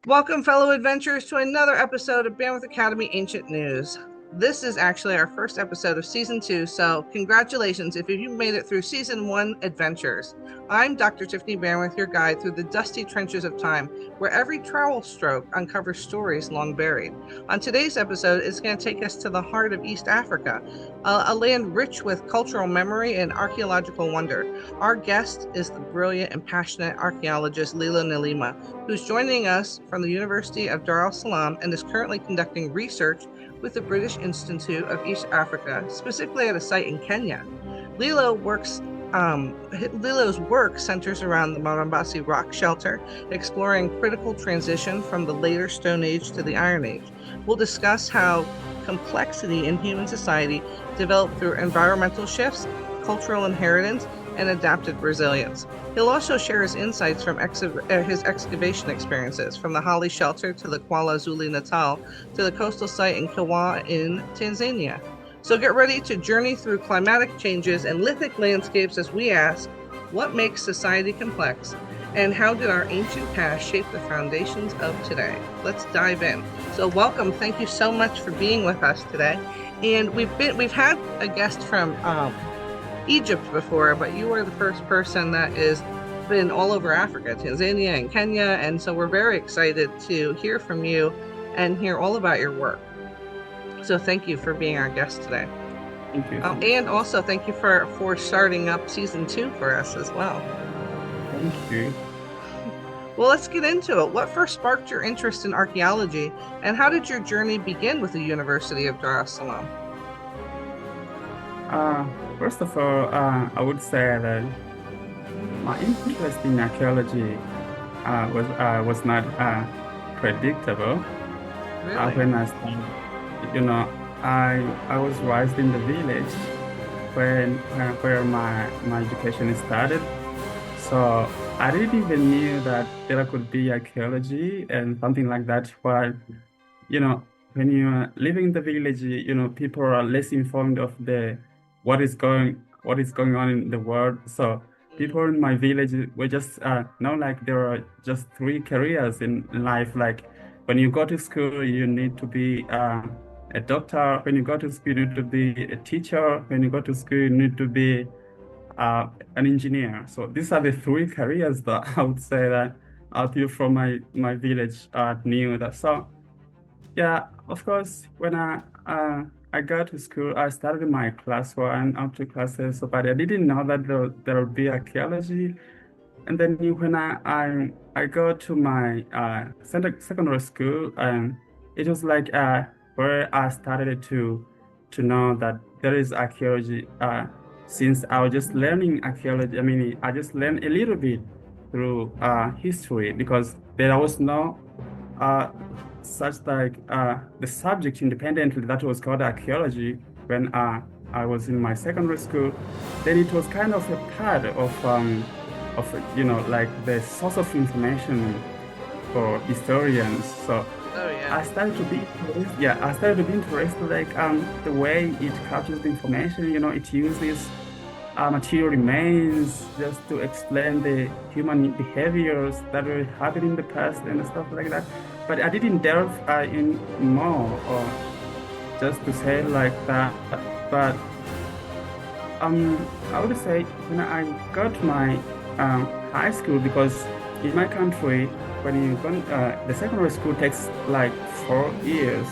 Welcome, fellow adventurers, to another episode of Bannworth Academy Ancient News. This is actually our first episode of season 2, so congratulations if you made it through season 1 adventures. I'm Dr. Tiffany Bannworth, your guide through the dusty trenches of time, where every trowel stroke uncovers stories long buried. On today's episode, it's going to take us to the heart of East Africa, a land rich with cultural memory and archaeological wonder. Our guest is the brilliant and passionate archaeologist Lilo Nilima, who's joining us from the University of Dar es Salaam and is currently conducting research with the British Institute of East Africa, specifically at a site in Kenya. Lilo's work centers around the Mlambarasi Rock Shelter, exploring critical transition from the later Stone Age to the Iron Age. We'll discuss how complexity in human society developed through environmental shifts, cultural inheritance, and adaptive resilience. He'll also share his insights from his excavation experiences, from the Holly Shelter to the KwaZulu-Natal to the coastal site in Kawa in Tanzania. So get ready to journey through climatic changes and lithic landscapes as we ask, what makes society complex, and how did our ancient past shape the foundations of today? Let's dive in. So welcome, thank you so much for being with us today. And we've had a guest from Egypt before, but you are the first person that has been all over Africa, Tanzania and Kenya, and so we're very excited to hear from you and hear all about your work. So thank you for being our guest today. Thank you. And also thank you for starting up season 2 for us as well. Thank you. Well, let's get into it. What first sparked your interest in archaeology, and how did your journey begin with the University of Dar es Salaam? First of all, I would say that my interest in archaeology was not predictable. Really? When I started, I was raised in the village where my education started. So I didn't even knew that there could be archaeology and something like that. But when you are living in the village, people are less informed of what is going on in the world. So people in my village were just know like there are just three careers in life. Like when you go to school, you need to be a doctor. When you go to school, you need to be a teacher. When you go to school, you need to be an engineer. So these are the three careers that I would say that people from my village knew that. So yeah, of course, when I got to school, I started my class 1 up to classes, but I didn't know that there would be archaeology. And then when I go to my secondary school, it was like where I started to know that there is archaeology. Since I was just learning archaeology, I mean, I just learned a little bit through history because there was no such like the subject independently that was called archaeology when I was in my secondary school. Then it was kind of a part of like the source of information for historians. So Oh yeah. I started to be interested, yeah, I started to be interested like the way it captures the information. It uses material remains just to explain the human behaviors that were happening in the past and stuff like that. But I didn't delve in more or just to say like that. But I would say when I got my high school, because in my country, when you go, the secondary school takes like 4 years,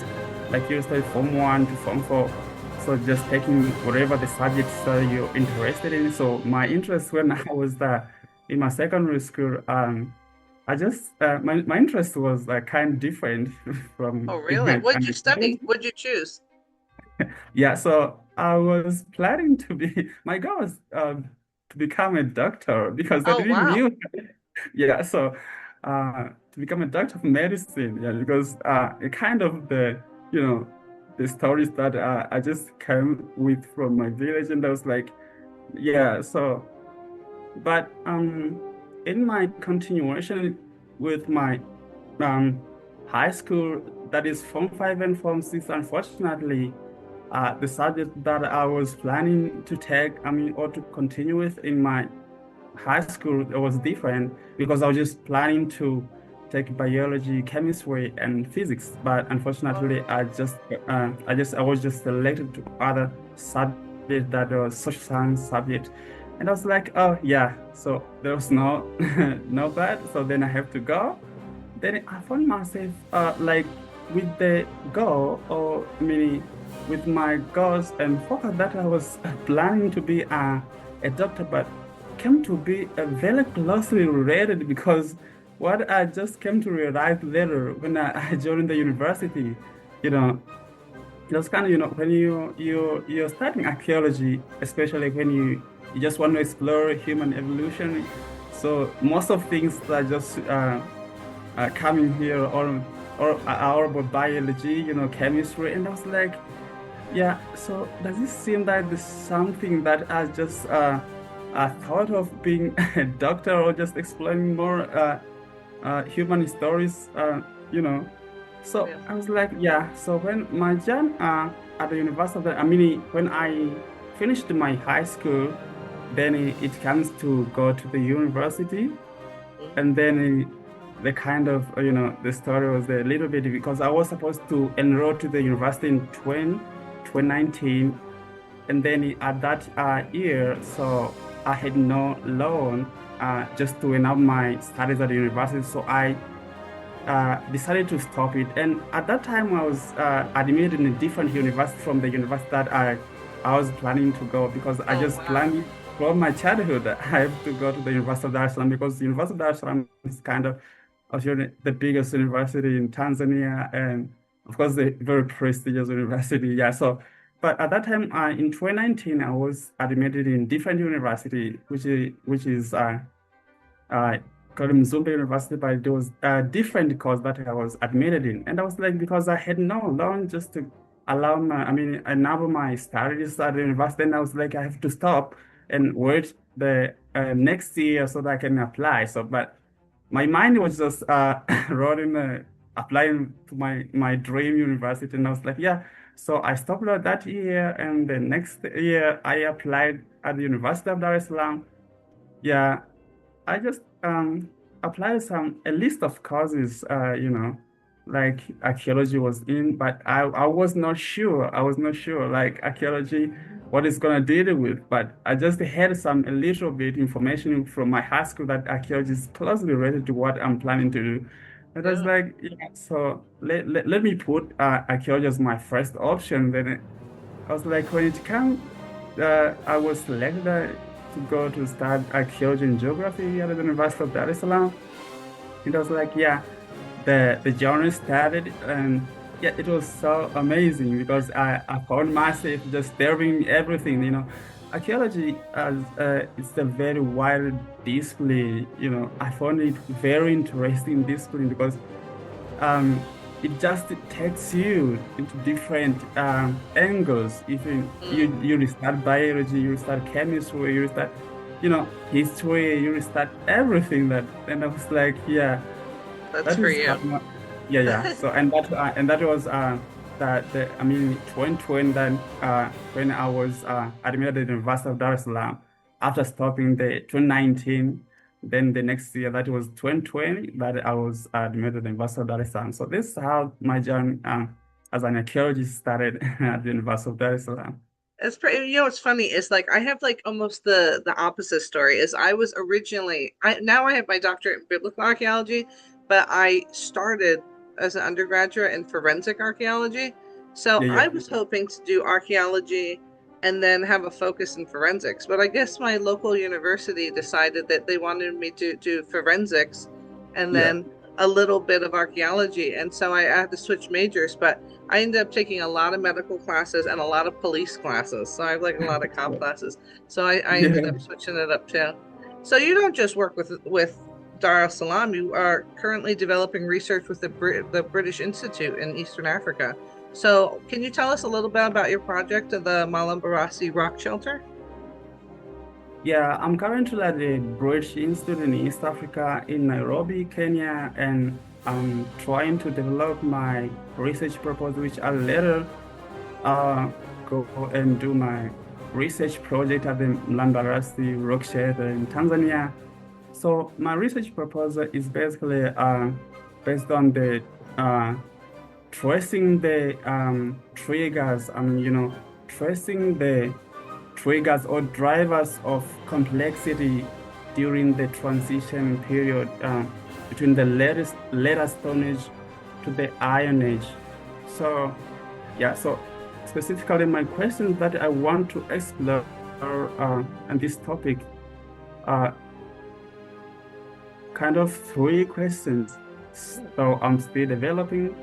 like you study from 1 to from 4. So just taking whatever the subjects you're interested in. So my interest when I was in my secondary school, I just my interest was kind of different Oh from in really? my What'd you study? understanding. What'd you choose? Yeah, so I was planning to be my goal was to become a doctor because I Oh didn't wow. knew. Yeah, so to become a doctor of medicine, yeah, because it kind of the stories that I just came with from my village, and I was like, yeah, so but in my continuation with my um high school, that is Form 5 and Form 6, unfortunately, the subject that I was planning to take, I mean, or to continue with in my high school, it was different because I was just planning take biology, chemistry, and physics. But unfortunately, Oh, I was just selected to other subject that was social science subject, and I was like, oh yeah. So there was no no bad. So then I have to go. Then I found myself like with the goal, or I mean, with my goals and focus that I was planning to be a doctor, but came to be very closely related because what I just came to realize later when I joined the university, you know, it was kind of, when you're studying archaeology, especially when you just want to explore human evolution. So most of things are just coming here or about biology, chemistry, and I was like, yeah. So does it seem that there's something that I just thought of being a doctor or just exploring more human stories, So yeah. I was like, yeah. So when my journey at the university, I mean, when I finished my high school, then it comes to go to the university, Mm. and then the kind of, the story was a little bit because I was supposed to enroll to the university in 2019, and then at that year, so I had no loan just to end up my studies at the university. So I decided to stop it. And at that time, I was admitted in a different university from the university that I was planning to go because I Oh, just wow. planned from my childhood. I have to go to the University of Dar es Salaam because the University of Dar es Salaam is kind of the biggest university in Tanzania, and of course the very prestigious university. Yeah. So, but at that time, in 2019, I was admitted in different university, which is uh, called Mzumbe University, but there was a different course that I was admitted in. And I was like, because I had no loan just to enable my studies at the university, and I was like, I have to stop and wait the next year so that I can apply. So, but my mind was just rolling, applying to my dream university, and I was like, yeah. So I stopped that year, and the next year I applied at the University of Dar es Salaam. Yeah, I just applied a list of courses, like archaeology was in, but I was not sure. I was not sure like archaeology what it's gonna deal with. But I just had a little bit information from my high school that archaeology is closely related to what I'm planning to do. And I was Yeah. like, yeah, so let me put archaeology as my first option. Then I was like, when it came, I was selected to go to start archaeology and geography at the University of Dar es Salaam. And I was like, yeah, the journey started, and yeah, it was so amazing because I found myself just delving everything. Archaeology as it's a very wide discipline. I found it very interesting discipline because it just takes you into different angles. If Mm. you start biology, you start chemistry, you start, history, you start everything that. And I was like, yeah, That's that for is you. yeah, yeah. So and that was the I mean 2020 then when I was admitted at the University of Dar es Salaam after stopping the 2019. Then the next year, that was 2020, that I was admitted at the University of Dar es Salaam. So this is how my journey as an archaeologist started at the University of Dar es Salaam. It's pretty, what's funny is like I have like almost the opposite story is I was originally now I have my doctorate in biblical archaeology, but I started as an undergraduate in forensic archaeology. So Yeah, I yeah, was hoping to do archaeology and then have a focus in forensics. But I guess my local university decided that they wanted me to do forensics and yeah, then a little bit of archaeology. And so I had to switch majors, but I ended up taking a lot of medical classes and a lot of police classes. So I have like a lot of cop classes. So I ended yeah. up switching it up too. So you don't just work with Dar es Salaam. You are currently developing research with the British Institute in Eastern Africa. So can you tell us a little bit about your project of the Mlambarasi Rock Shelter? Yeah, I'm currently at the British Institute in East Africa in Nairobi, Kenya, and I'm trying to develop my research proposal, which I'll later uh, go and do my research project at the Mlambarasi Rock Shelter in Tanzania. So my research proposal is basically based on the uh, tracing the triggers, tracing the triggers or drivers of complexity during the transition period between the later Stone Age to the Iron Age. So, yeah, so specifically my questions that I want to explore on this topic are kind of three questions. So I'm still developing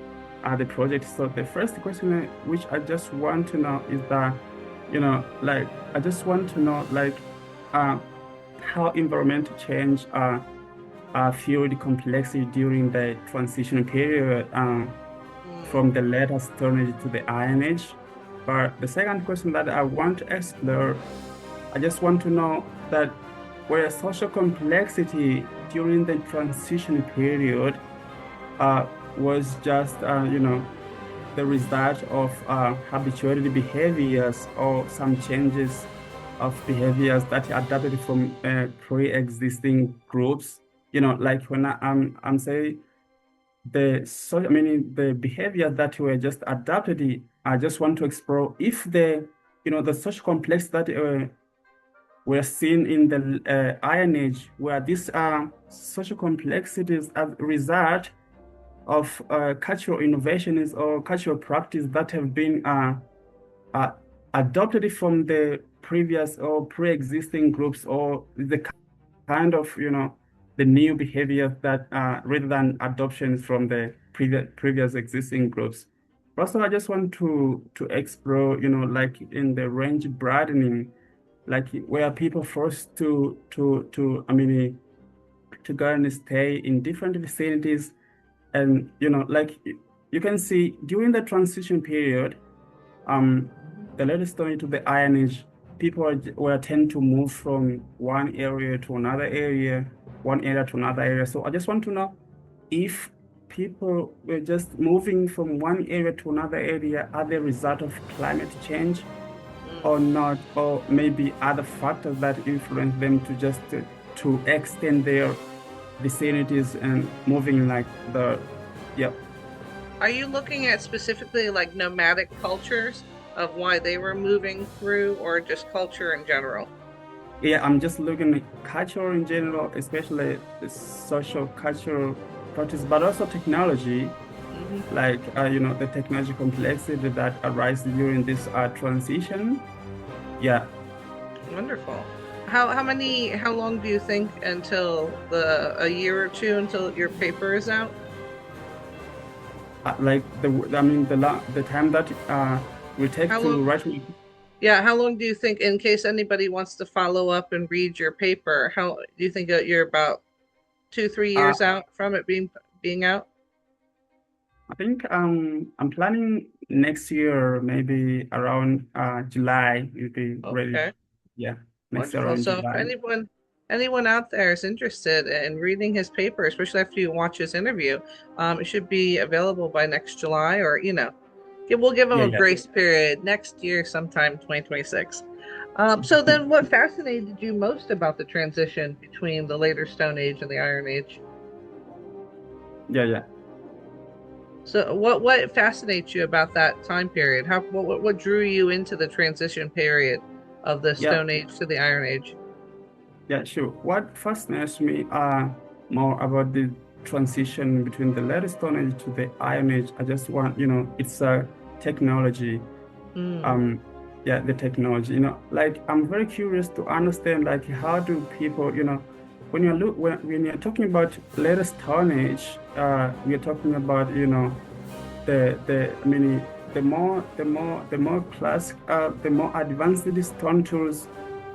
the project. So the first question which I just want to know is that, I just want to know how environmental change fueled complexity during the transition period from the later Stone Age to the Iron Age. But the second question that I want to explore, I just want to know that where social complexity during the transition period was just, the result of habitual behaviors or some changes of behaviors that adapted from pre-existing groups. Like when I'm saying the behavior that were just adapted, I just want to explore if the social complex that were seen in the Iron Age, where these social complexities as a result of cultural innovations or cultural practice that have been adopted from the previous or pre-existing groups, or the kind of, the new behaviors that rather than adoptions from the previous existing groups. Also, I just want to explore, like in the range broadening, like where people forced to go and stay in different vicinities. And, like you can see during the transition period, the latest story to the Iron Age, people were tend to move from one area to another area, one area to another area. So I just want to know if people were just moving from one area to another area as a result of climate change or not, or maybe other factors that influence them to just to extend their vicinities and moving like yeah. Are you looking at specifically like nomadic cultures of why they were moving through, or just culture in general? Yeah, I'm just looking at culture in general, especially the social cultural practice, but also technology, Mm-hmm. like the technology complexity that arises during this transition. Yeah, Wonderful. How long do you think until a year or two until your paper is out? like the time that will take How to long? write. Yeah, how long do you think, in case anybody wants to follow up and read your paper, how do you think that you're about 2, 3 years Uh, out from it being out? I think I'm planning next year, maybe around July, will be ready. Okay. Yeah, next year Wonderful. around So if July. anyone out there is interested in reading his paper, especially after you watch his interview, it should be available by next July, or we'll give him Yeah, a yeah. grace period next year, sometime 2026. So then, what fascinated you most about the transition between the later Stone Age and the Iron Age? Yeah, yeah. So what fascinates you about that time period? What drew you into the transition period of the Yeah, Stone Age to the Iron Age? yeah, sure. What fascinates me more about the transition between the later Stone Age to the Iron Age, I just want, it's technology. Hmm. Um, yeah, the technology, like I'm very curious to understand, like, how do people, when you're talking about later Stone Age, we're talking about, the I mean the more classic the more advanced these stone tools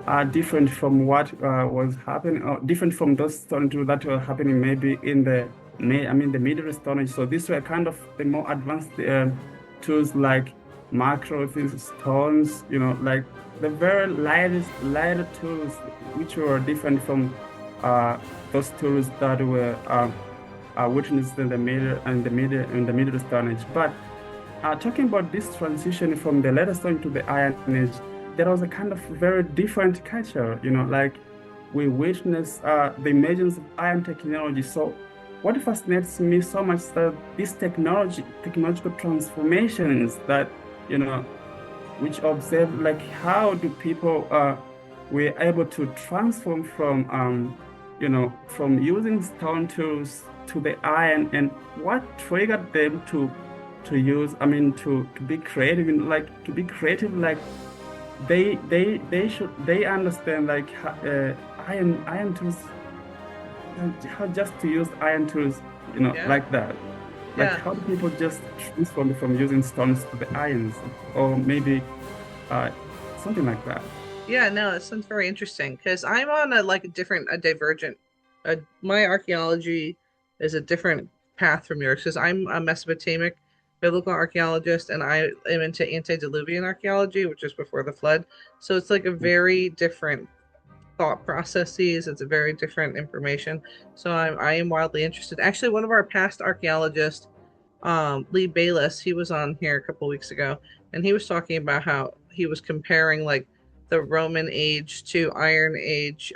are different from what was happening, or different from those stone tools that were happening maybe in the Middle Stone Age. So these were kind of the more advanced tools like macro these stones, like the very lighter tools, which were different from those tools that were witnessed in the Middle Stone Age. But talking about this transition from the later Stone to the Iron Age, there was a kind of very different culture, like we witnessed the emergence of iron technology. So what fascinates me so much is that these technological transformations that, you know, which observe like how do people were able to transform from from using stone tools to the iron, and what triggered them to use, I mean, to be creative, and like to be creative, like they understand like iron tools, how just to use iron tools, Yeah, like that. Like yeah. how do people just transform from using stones to the irons, or maybe uh, something like that. Yeah, no, it sounds very interesting because I'm on a like a different, a divergent. My archaeology is a different path from yours because I'm a Mesopotamic biblical archaeologist and I am into antediluvian archaeology, which is before the flood. So it's like a very different thought processes. It's a very different information. So I am wildly interested. Actually, one of our past archaeologists, Lee Bayless, he was on here a couple weeks ago, and he was talking about how he was comparing like the Roman age to Iron Age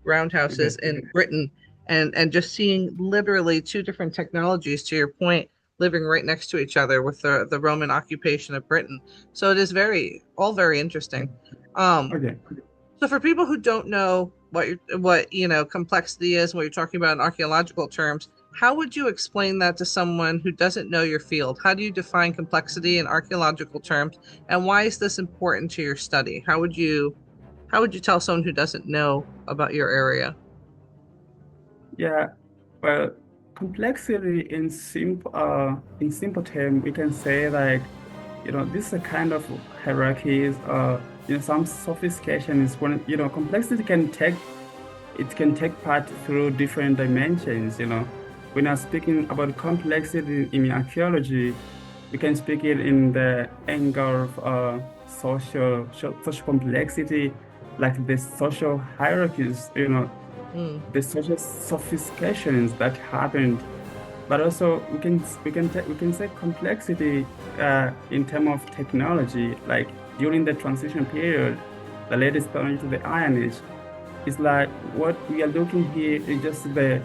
roundhouses Okay. in Britain, and just seeing literally two different technologies. To your point, living right next to each other with the Roman occupation of Britain. So it is very interesting. Um, Okay. so for people who don't know what complexity is, what you're talking about in archaeological terms, how would you explain that to someone who doesn't know your field? How do you define complexity in archaeological terms, and why is this important to your study? How would you tell someone who doesn't know about your area? Yeah. Well, complexity in simple term, we can say like, this is a kind of hierarchies, some sophistication is when, complexity can take part through different dimensions. When I'm speaking about complexity in archaeology, we can speak it in the angle of social complexity, like the social hierarchies, Mm, the social sophistications that happened. But also we can say complexity in terms of technology, like during the transition period, the latest turning to the Iron Age. It's like what we are looking here is just the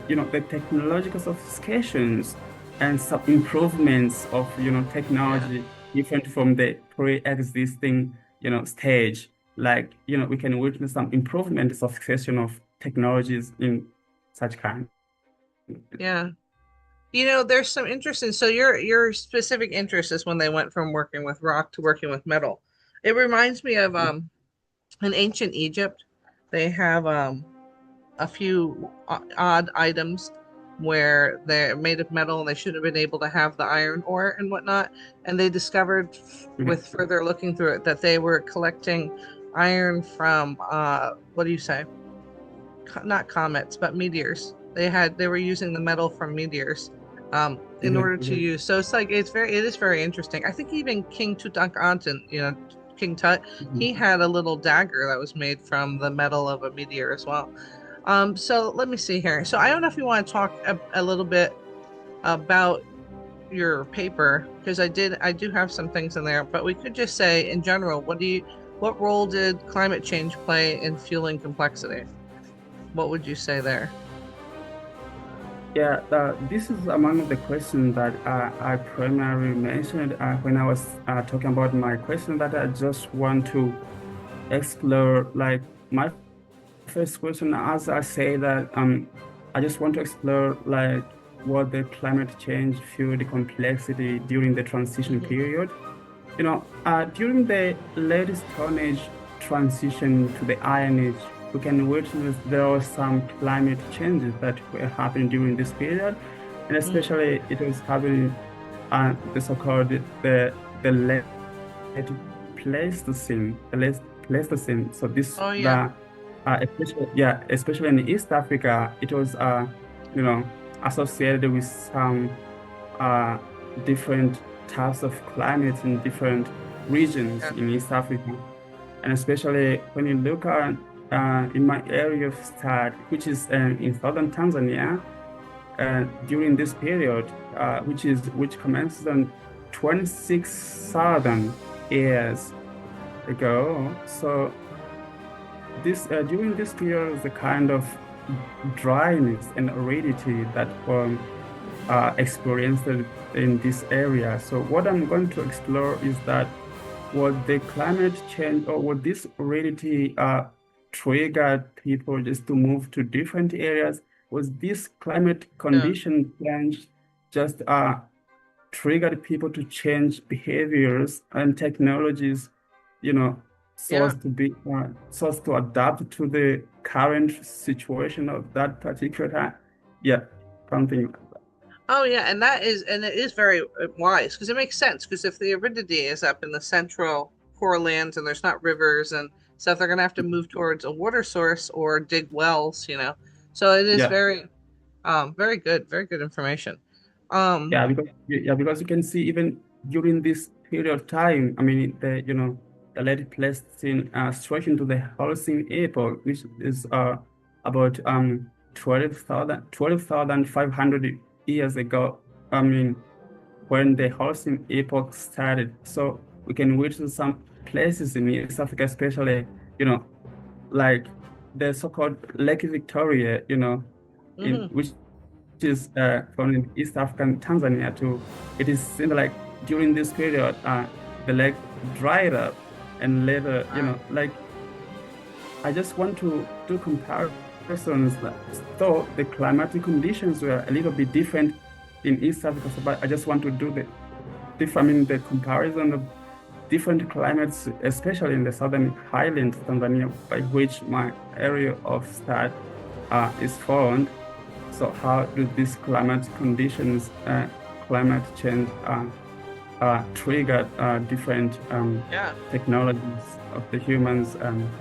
technological sophistications and some improvements of yeah. technology different from the pre-existing stage. Like we can witness some improvement sophistication of technologies in such kind. Yeah. There's some interesting. So your specific interest is when they went from working with rock to working with metal. It reminds me of in ancient Egypt, they have a few odd items where they're made of metal and they should have been able to have the iron ore and whatnot. And they discovered Okay. with further looking through it that they were collecting iron from what do you say? Not comets, but meteors. They were using the metal from meteors in Okay. order to use. So it's like it is very interesting. I think even King Tutankhamun, King Tut, he Mhm. had a little dagger that was made from the metal of a meteor as well. So let me see here. So I don't know if you want to talk a little bit about your paper because I do have some things in there, but we could just say in general, what role did climate change play in fueling complexity? What would you say there? Yeah, this is among the questions that I primarily mentioned when I was talking about my question that I just want to explore. Like my first question, as I say that I just want to explore like what the climate change fueled the complexity during the transition Hmm. period. During the late Stone Age transition to the Iron Age, we can witness there were some climate changes that were happening during this period, and Mm. especially it was happening the so-called the late Pleistocene. So this Oh yeah. the especially in East Africa, it was you know associated with some uh, different types of climates in different regions Yeah. in East Africa. And especially when you look at in my area of study, which is in southern Tanzania, during this period, which commences on 26,000 years ago. So this during this period, the kind of dryness and aridity that experienced in this area. So what I'm going to explore is that was the climate change or would this aridity trigger people just to move to different areas? Was this climate Yeah. condition change just triggered people to change behaviors and technologies, you know, so Yeah. as to be so as to adapt to the current situation of that particular time? Yeah, something like that. Oh yeah, and it is very wise because it makes sense because if the aridity is up in the central core lands and there's not rivers and stuff, they're gonna have to move towards a water source or dig wells, you know. So it is Yeah. very very good information. Because you can see even during this period of time, I mean, the late Pleistocene stretching to the Holocene epoch, which is about 12,500 years ago. I mean, when the Holocene epoch started. So we can reach to some places in East Africa, especially, you know, like the so-called Lake Victoria, in Hmm. which is found in East African Tanzania too. It is seemed like during this period, the lake dried up, and later, Wow. like I just want to do comparisons. Though the climatic conditions were a little bit different in East Africa, so, but I just want to do I mean, the comparison of different climates, especially in the southern highlands, Tanzania, by which my area of start is found. So how do these climate conditions, climate change, trigger different Yeah. technologies of the humans?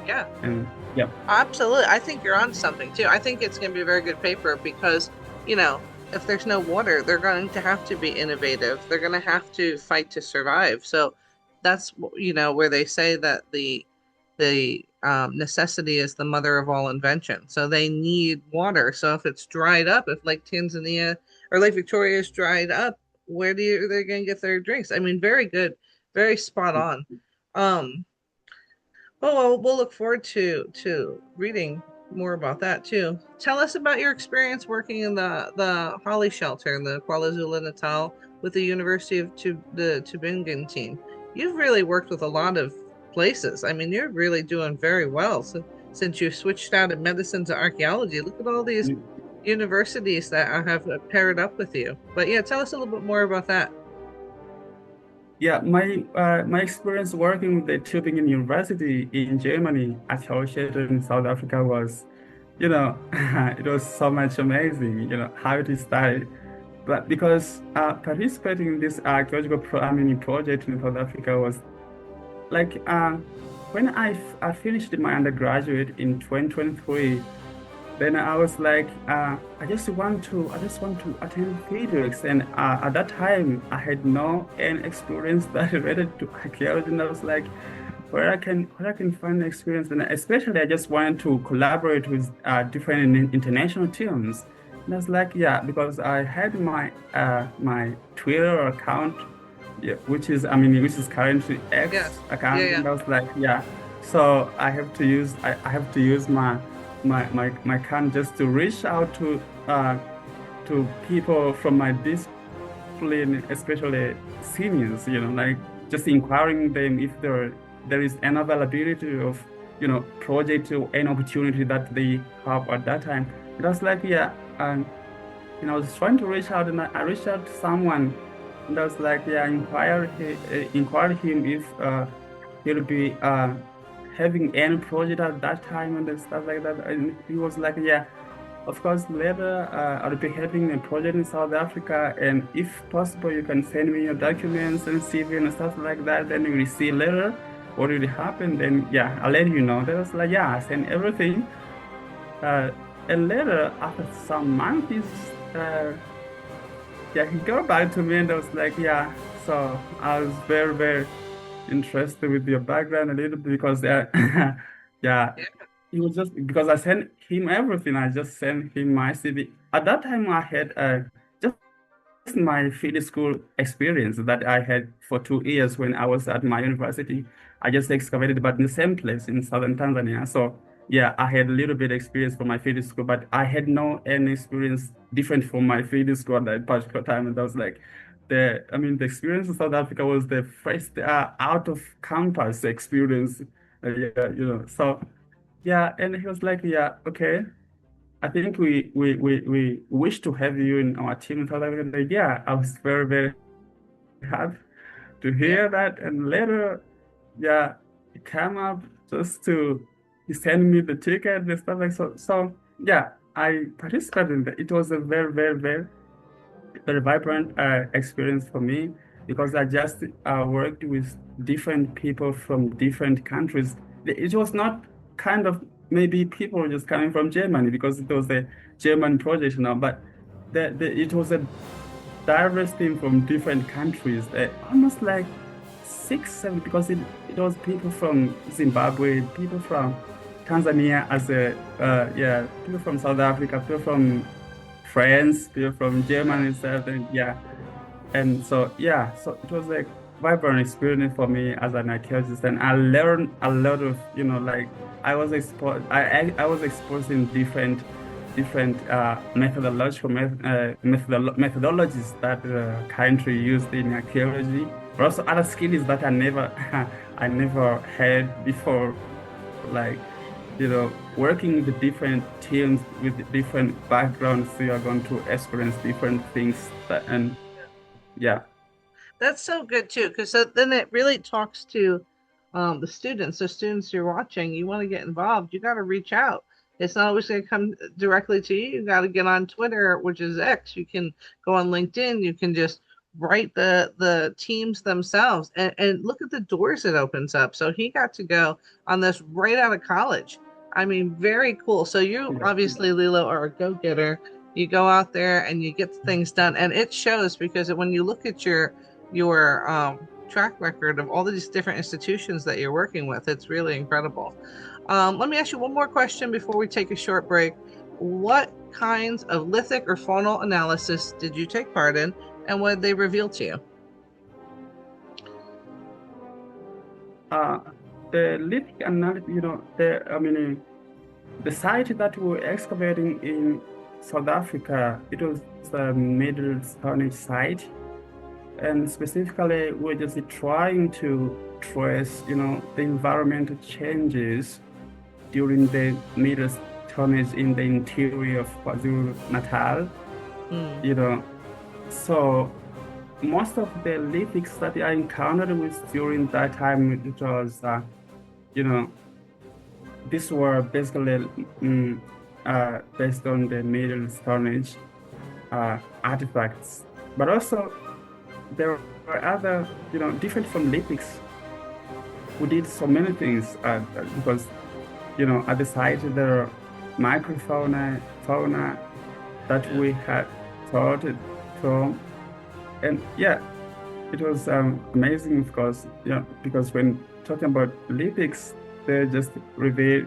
Yeah. And yeah, Absolutely. I think you're on something too. I think it's going to be a very good paper because, you know, if there's no water, they're going to have to be innovative. They're going to have to fight to survive. So that's, where they say that the necessity is the mother of all invention. So they need water. So if it's dried up, if Lake Tanzania or Lake Victoria is dried up, they're going to get their drinks? I mean, very good, very spot on. Um, well, we'll look forward to reading more about that too. Tell us about your experience working in the Holly Shelter in the KwaZulu Natal with the University of the Tübingen team. You've really worked with a lot of places. I mean, you're really doing very well since you switched out of medicine to archaeology. Look at all these universities that have paired up with you. But yeah, tell us a little bit more about that. yeah. My experience working with the Tübingen University in Germany, associated in South Africa, was, it was so much amazing. How it started. But because participating in this archaeological project in South Africa was like when I finished my undergraduate in 2023, then I was like, I just want to attend physics, and at that time I had no any experience that related to archaeology, and I was like, where I can find experience, and especially I just wanted to collaborate with different international teams. And I was like, yeah, because I had my Twitter account, yeah, which is currently Yeah, X yeah, account, yeah, and I was like, yeah, so I have to use my account just to reach out to people from my discipline, especially seniors, like just inquiring them if there is an availability of project or an opportunity that they have at that time. And I was like, yeah, and I was trying to reach out, and I reached out to someone, and I was like, yeah, inquired him if he'll be having any project at that time and stuff like that. And he was like, yeah, of course, later I'll be having a project in South Africa, and if possible, you can send me your documents and CV and stuff like that. Then we will see later what will happen. Then yeah, I'll let you know. That was like, yeah, I sent everything. Uh, and later, after some months, he got back to me, and I was like, yeah. So I was very, very interested with your background a little bit because yeah, yeah. he was just because I sent him everything. I just sent him my CV. At that time, I had just my field school experience that I had for 2 years when I was at my university. I just excavated, but in the same place in southern Tanzania. So yeah, I had a little bit experience from my field school, but I had no any experience different from my field school at that particular time. And I was like, the experience in South Africa was the first out of campus experience. Yeah, so yeah, and he was like, yeah, okay. I think we wish to have you in our team in South Africa. Like, yeah, I was very, very happy to Yeah. hear that. And later, yeah, he came up just to he sent me the ticket and stuff like so. So yeah, I participated in that. It was a very, very, very, very vibrant experience for me because I just worked with different people from different countries. It was not kind of maybe people just coming from Germany because it was a German project now, but it was a diverse team from different countries, almost like six, seven, because it was people from Zimbabwe, people from Tanzania, yeah, people from South Africa, people from France, people from Germany and stuff, and yeah, and so yeah, so it was a vibrant experience for me as an archaeologist, and I learned a lot of, like I was exposed in different methodologies that the country used in archaeology, but also other skills that I never I never had before, like working with different teams with different backgrounds, so you are going to experience different things and yeah. That's so good too, because then it really talks to the students. So students you're watching, you want to get involved, you got to reach out. It's not always going to come directly to you. You got to get on Twitter, which is X. You can go on LinkedIn. You can just write the teams themselves and look at the doors it opens up. So he got to go on this right out of college. I mean, very cool. So you Yeah. obviously, Lilo, are a go-getter. You go out there and you get things done, and it shows because when you look at your track record of all of these different institutions that you're working with. It's really incredible. Let me ask you one more question before we take a short break. What kinds of lithic or faunal analysis did you take part in, and what did they reveal to you? Uh, the lithic analysis, the site that we were excavating in South Africa, it was a Middle Stone Age site. And specifically, we're just trying to trace, the environmental changes during the Middle Stone Age in the interior of KwaZulu-Natal, Hmm. you know. So most of the lithics that I encountered with during that time, it was, you know, these were basically based on the Middle Stone Age artifacts. But also, there were other, different from lithics who did so many things because, at the site there are microfauna, fauna that Yeah. we had taught it from. And yeah, it was amazing, of course, because when talking about lithics, they just reveal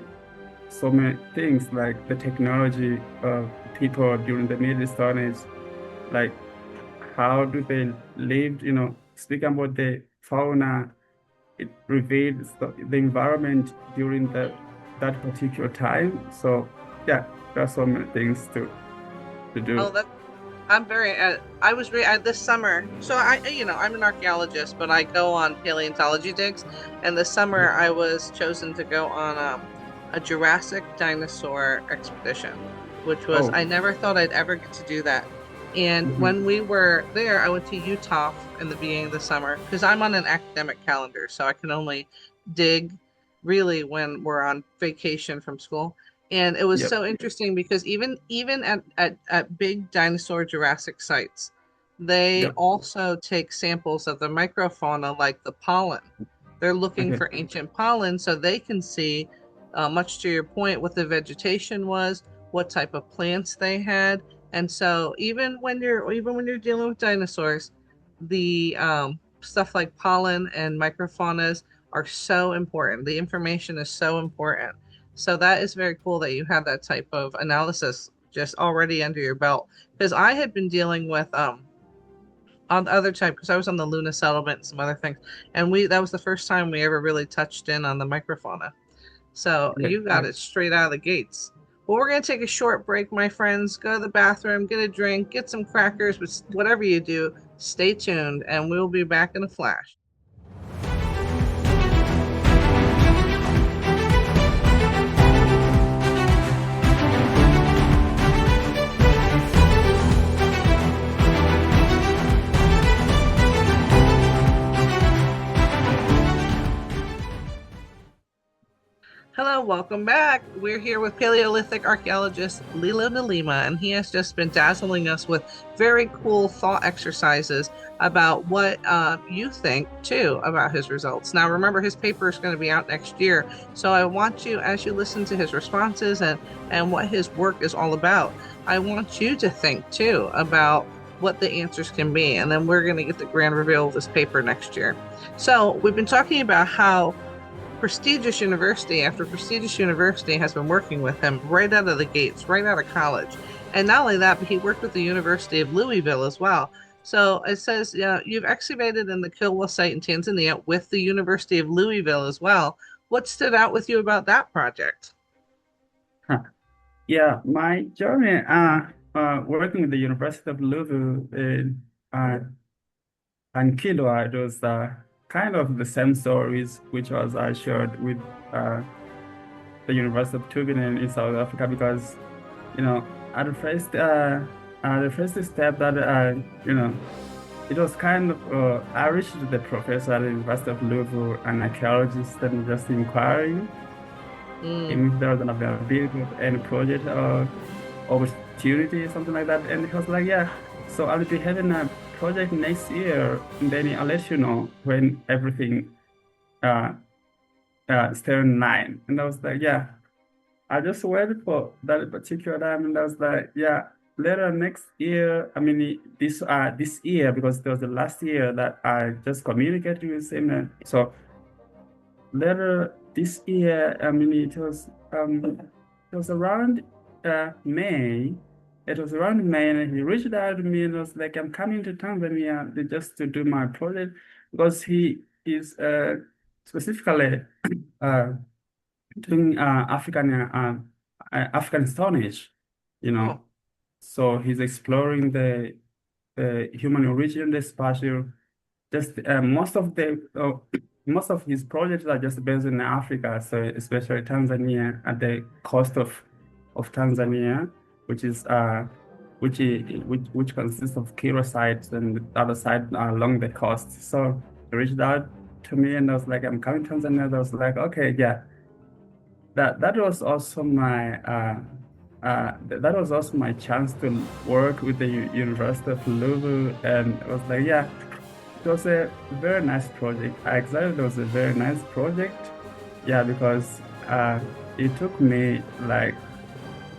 so many things like the technology of people during the Middle Stone Age, like how do they live, speaking about the fauna, it reveals the environment during that particular time. So yeah, there are so many things to Oh, do. that I'm very. I was this summer. So I'm an archaeologist, but I go on paleontology digs. And this summer, Yep. I was chosen to go on a Jurassic dinosaur expedition, which was Oh. I never thought I'd ever get to do that. And Hmm. when we were there, I went to Utah in the beginning of the summer because I'm on an academic calendar, so I can only dig really when we're on vacation from school. And it was Yep. so interesting because even at big dinosaur Jurassic sites, they Yep. also take samples of the microfauna like the pollen. They're looking Okay. for ancient pollen so they can see, much to your point, what the vegetation was, what type of plants they had. And so even when you're dealing with dinosaurs, the stuff like pollen and microfaunas are so important. The information is so important. So that is very cool that you have that type of analysis just already under your belt. Because I had been dealing with on the other type because I was on the Luna settlement and some other things, and we that was the first time we ever really touched in on the microfauna. So Yeah, you got yeah. it straight out of the gates. Well, we're going to take a short break, my friends. Go to the bathroom, get a drink, get some crackers, but whatever you do, stay tuned, and we'll be back in a flash. Hello, welcome back. We're here with Paleolithic archaeologist Lilo Nilima, and he has just been dazzling us with very cool thought exercises about what you think too about his results. Now, remember, his paper is going to be out next year, so I want you, as you listen to his responses and what his work is all about, I want you to think too about what the answers can be, and then we're going to get the grand reveal of this paper next year. So, we've been talking about how prestigious university after prestigious university has been working with him right out of the gates, right out of college. And not only that, but he worked with the University of Louisville as well. So it says, yeah, you've excavated in the Kilwa site in Tanzania with the University of Louisville as well. What stood out with you about that project? Huh. Yeah, my journey working with the University of Louisville uh, and Kilwa, it was kind of the same stories which was I shared with uh, the University of Tubingen in South Africa because you know at the first step that you know it was kind of I reached the professor at the University of Louisville, an archaeologist, and just inquiring Mm. if there was an availability of any project or opportunity, something like that. And he was like, yeah, so I'll be having a project next year, and then I'll let you know when everything uh, stay line. And I was like, yeah, I just waited for that particular time, and I was like, yeah, later next year, I mean, this year, because it was the last year that I just communicated with him. And so later this year, I mean, it was around May. It was around May, and he reached out to me and was like, "I'm coming to Tanzania just to do my project because he is specifically uh, doing African Stone Age, you know. Oh, So he's exploring the human origin, the spatial just most of his projects are just based in Africa, so especially Tanzania at the coast of Tanzania, which is which consists of Kiro sites and the other side along the coast. So he reached out to me and I was like, I'm coming to Tanzania. I was like, okay, yeah. That was also my that was also my chance to work with the University of Louisville, and I was like, yeah, it was a very nice project. I excited it was a very nice project. Yeah, because it took me like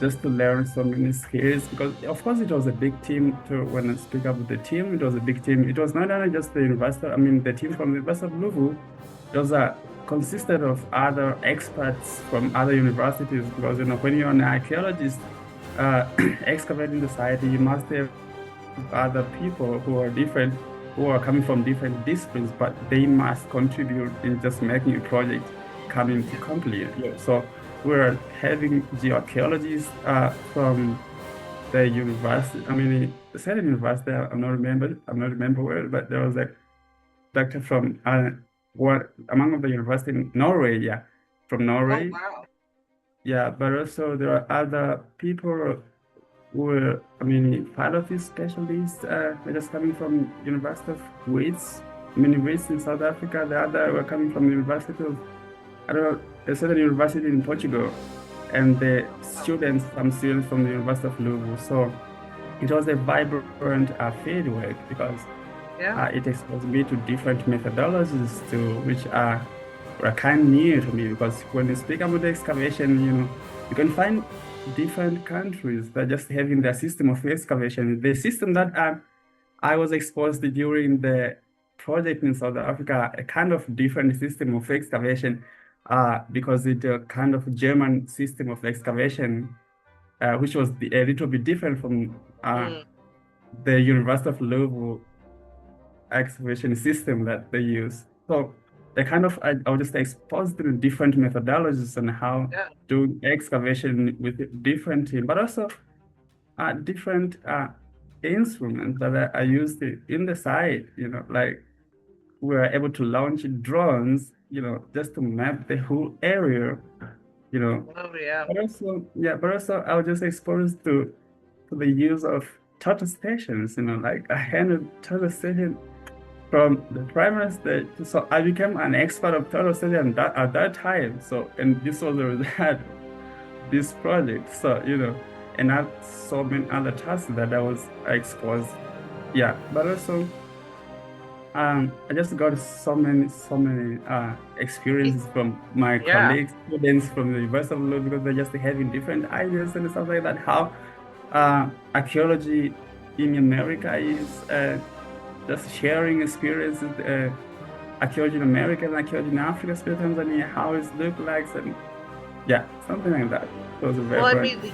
just to learn so many skills because of course it was a big team to when I speak up with the team, it was a big team. It was not only just the university, I mean the team from the University of Louisville, it was consisted of other experts from other universities because when you're an archaeologist excavating the site, you must have other people who are different, who are coming from different disciplines, but they must contribute in just making a project coming to complete. Yeah. So we're having geoarchaeologists from the university. I mean, the certain university, I'm not remember where, but there was a doctor from what among the university in Norway, yeah, from oh, Norway. wow. Yeah, but also there are other people were, I mean, philosophy specialists, were just coming from University of Wits. I mean, Wits in South Africa. The other were coming from the University of, I don't know, a certain university in Portugal, and the students, some students from the University of Louisville. So it was a vibrant field work because Yeah. it exposed me to different methodologies to which were kind of new to me because when you speak about the excavation, you can find different countries that just having their system of excavation. The system that I was exposed to during the project in South Africa, a kind of different system of excavation, because it's a kind of German system of excavation, which was a little bit different from Mm. the University of Louisville excavation system that they use. So they kind of I was just exposed to different methodologies and how Yeah. doing excavation with different team, but also different instruments that I used in the site. Like we were able to launch drones, just to map the whole area. You know, Oh yeah. but also I was just exposed to the use of total stations. Like I handled total station from the primary stage. So I became an expert of total station at that time. So, and this was the result this project. So, and I had so many other tasks that I was exposed. Yeah, but also I just got so many It- experiences from my yeah. colleagues, students from the University of Law, because they're just having different ideas and stuff like that. How archaeology in America is just sharing experiences, archaeology in America and archaeology in Africa, especially Tanzania, how it look like, and yeah, something like that. It was a Well, very, I very mean,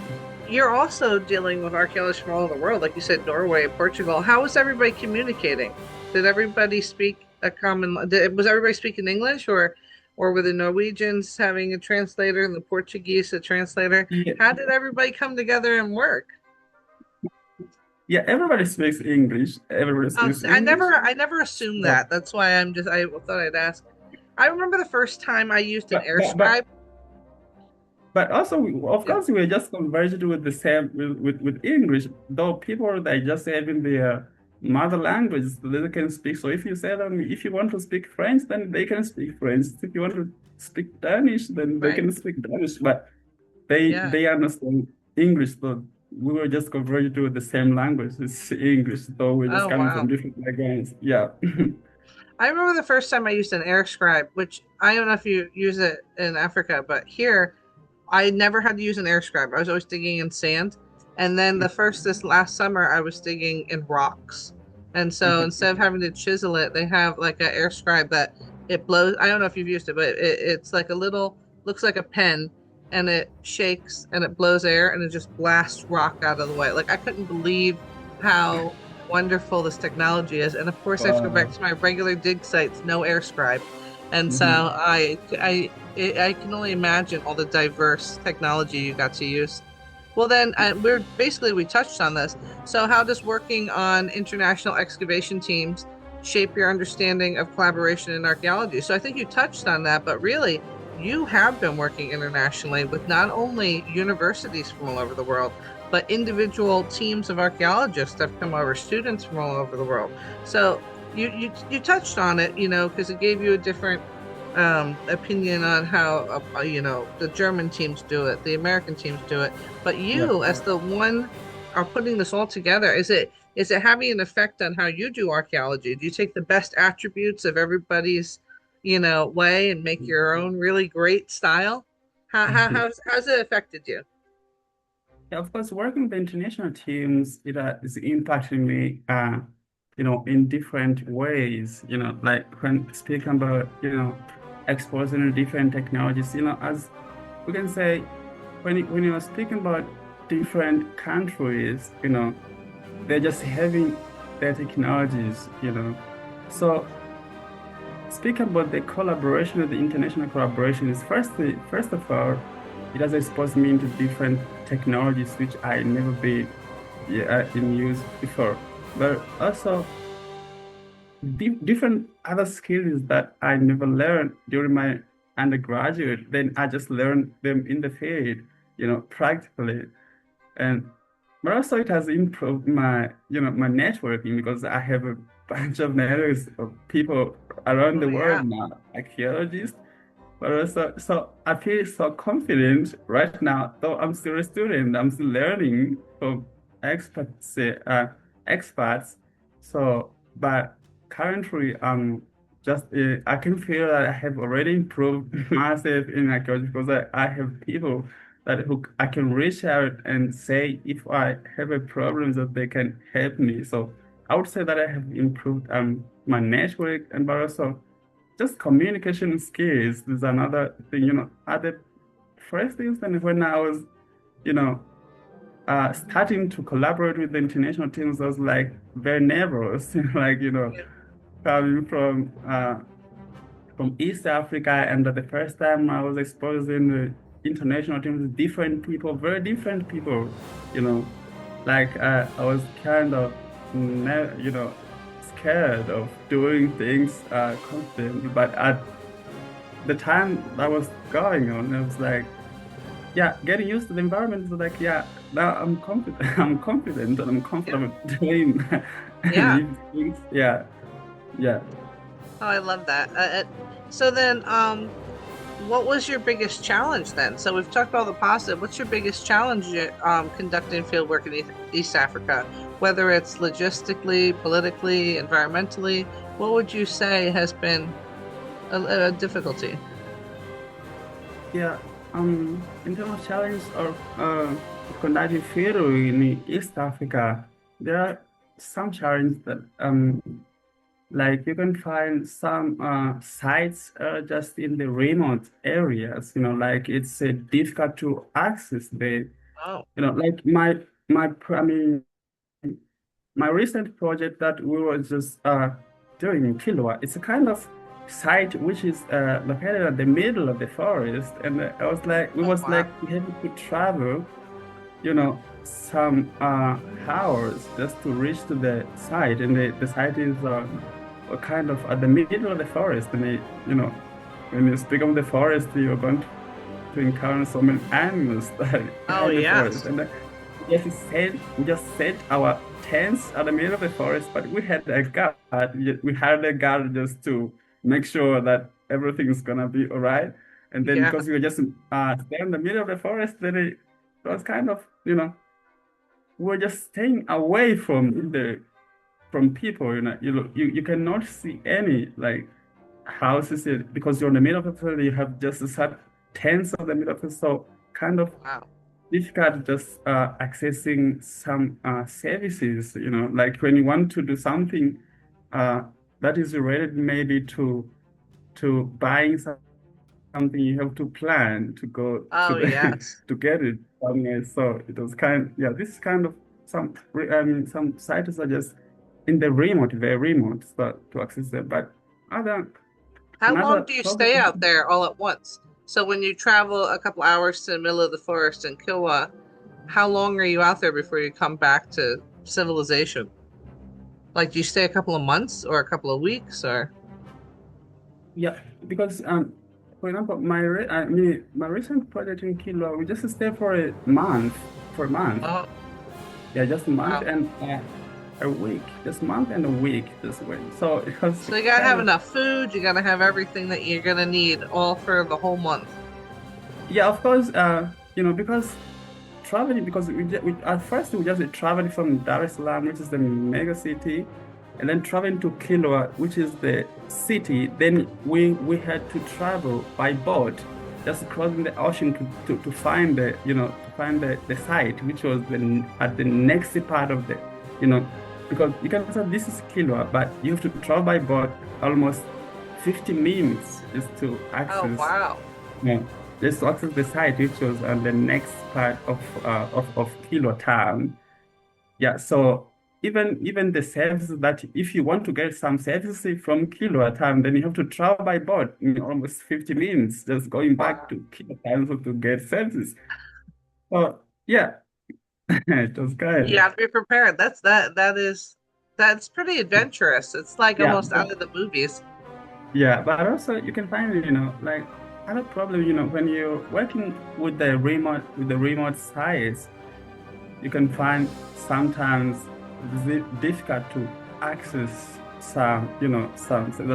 you're also dealing with archaeologists from all over the world, like you said, Norway, Portugal. How was everybody communicating? Did everybody speak a common? Was everybody speaking English, or were the Norwegians having a translator and the Portuguese a translator? yeah, How did everybody come together and work? yeah. Everybody speaks English. Everybody Oh, speaks English. I never assumed So, that. That's why I thought I'd ask. I remember the first time I used an but air but but scribe. But also, of Yeah, course, we're just converged with the same with English, though people they just having their mother language so they can speak. So if you say them, if you want to speak French, then they can speak French. If you want to speak Danish, then they right. can speak Danish. But they Yeah. they understand English, so we were just converged with the same language. It's English, though we're just Oh coming from wow. different backgrounds. Yeah. I remember the first time I used an air scribe, which I don't know if you use it in Africa, but here I never had to use an air scribe. I was always digging in sand. And then this last summer, I was digging in rocks. And so instead of having to chisel it, they have like an air scribe that it blows. I don't know if you've used it, but it's like a little, looks like a pen, and it shakes and it blows air and it just blasts rock out of the way. Like I couldn't believe how wonderful this technology is. And of course, I have to go back Uh, to my regular dig sites, no air scribe. And so mhm. I can only imagine all the diverse technology you got to use. Well, then we touched on this. So, how does working on international excavation teams shape your understanding of collaboration in archaeology? So, I think you touched on that, but really, you have been working internationally with not only universities from all over the world, but individual teams of archaeologists have come over, students from all over the world. So, you touched on it, because it gave you a different opinion on how the German teams do it, the American teams do it, but Yeah. you as the one are putting this all together. Is it having an effect on how you do archaeology? Do you take the best attributes of everybody's way and make your own really great style? How's it affected you? Yeah, of course, working with the international teams, is impacting me, in different ways, like when speaking about, exposing different technologies, as we can say, when you're speaking about different countries, they're just having their technologies, So speaking about the collaboration, the international collaboration is first of all, it has exposed me into different technologies which I never been in use before. But also different other skills that I never learned during my undergraduate, then I just learned them in the field, practically. And but also it has improved my networking because I have a bunch of networks of people around Oh the world yeah. now, archaeologists. But also, so I feel so confident right now, though I'm still a student, I'm still learning from experts, experts. So, but currently, I can feel that I have already improved myself in archaeology because I have people who I can reach out and say if I have a problem that they can help me. So I would say that I have improved my network and but also just communication skills is another thing, at the first instance when I was, you know, starting to collaborate with the international teams, I was like very nervous, like, Yeah. coming from from East Africa, and the first time I was exposed in the international teams, different people, very different people, you know, like I was kind of, scared of doing things constantly, but at the time that was going on, it was like, yeah, getting used to the environment is like, yeah, now I'm confident, I'm confident and I'm Yeah. comfortable doing Yeah. these things. Yeah, yeah. Oh, I love that. So then, what was your biggest challenge then? So we've talked about the positive. What's your biggest challenge conducting field work in East Africa? Whether it's logistically, politically, environmentally, what would you say has been a difficulty? Yeah, in terms of challenge of conducting field in East Africa, there are some challenges that like you can find some sites just in the remote areas, like it's difficult to access the, Oh, like I mean, my recent project that we were just doing in Kilwa, it's a kind of site which is located at the middle of the forest, and I was like, we oh was wow. like having to travel, some hours just to reach to the site, and the site is kind of at the middle of the forest, and when you speak of the forest, you're going to encounter so many animals that Oh are in the forest, yes. and we just set our tents at the middle of the forest, but we had a guard. We hired a guard just to make sure that everything's gonna be all right. And then Yeah. because we were just there in the middle of the forest, then it was kind of, we were just staying away from the from people. You cannot see any like houses because you're in the middle of the forest. You have just set tents of the middle of the so kind of Wow. difficult just accessing some services, like when you want to do something uh, that is related maybe to buying something, you have to plan to go to Oh the yes. to get it somewhere. So it was yeah, this is kind of some sites are just in the remote, very remote, so to access them. But other How long another do you stay problem. out there all at once? So when you travel a couple hours to the middle of the forest in Kilwa, how long are you out there before you come back to civilization? Like, do you stay a couple of months or a couple of weeks or? Yeah, because for example, I mean, my recent project in Kilo, we just stay for a month, for a month. Oh, Yeah, just a month wow. and a week, just a month and a week this way. So it was So you gotta kind have of, enough food, you gotta have everything that you're gonna need all for the whole month. yeah, of course, because traveling, because at first we just traveled from Dar es Salaam, which is the mega city, and then traveling to Kilwa, which is the city. Then we had to travel by boat, just crossing the ocean to find the site, which was at the next part of the, you know, because you can say this is Kilwa, but you have to travel by boat almost 50 minutes just to Oh, access. wow. Yeah. Just to access the site, which was on the next part of Kilo town. Yeah, so even the services that if you want to get some services from Kilo town, then you have to travel by boat in almost 50 minutes, just going back Wow. to Kilo town to get services. So yeah, it was You kind. have to be prepared. That's pretty adventurous. It's like Yeah, almost out of the movies. yeah, but also you can find, like other problem, when you're working with the remote sites, you can find sometimes it's difficult to access some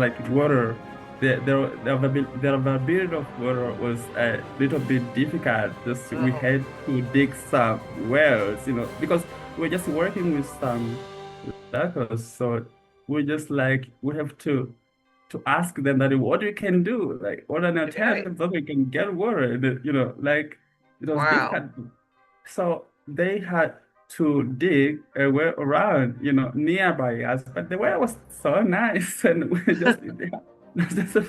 like water. The availability of water was a little bit difficult. Just we Oh, had to dig some wells, because we're just working with some locals. So we just like we have to ask them that what we can do, like what are the right. alternatives that we can get water. And, like it was Wow. difficult. So they had to dig a well around, nearby us. But the well was so nice, and we just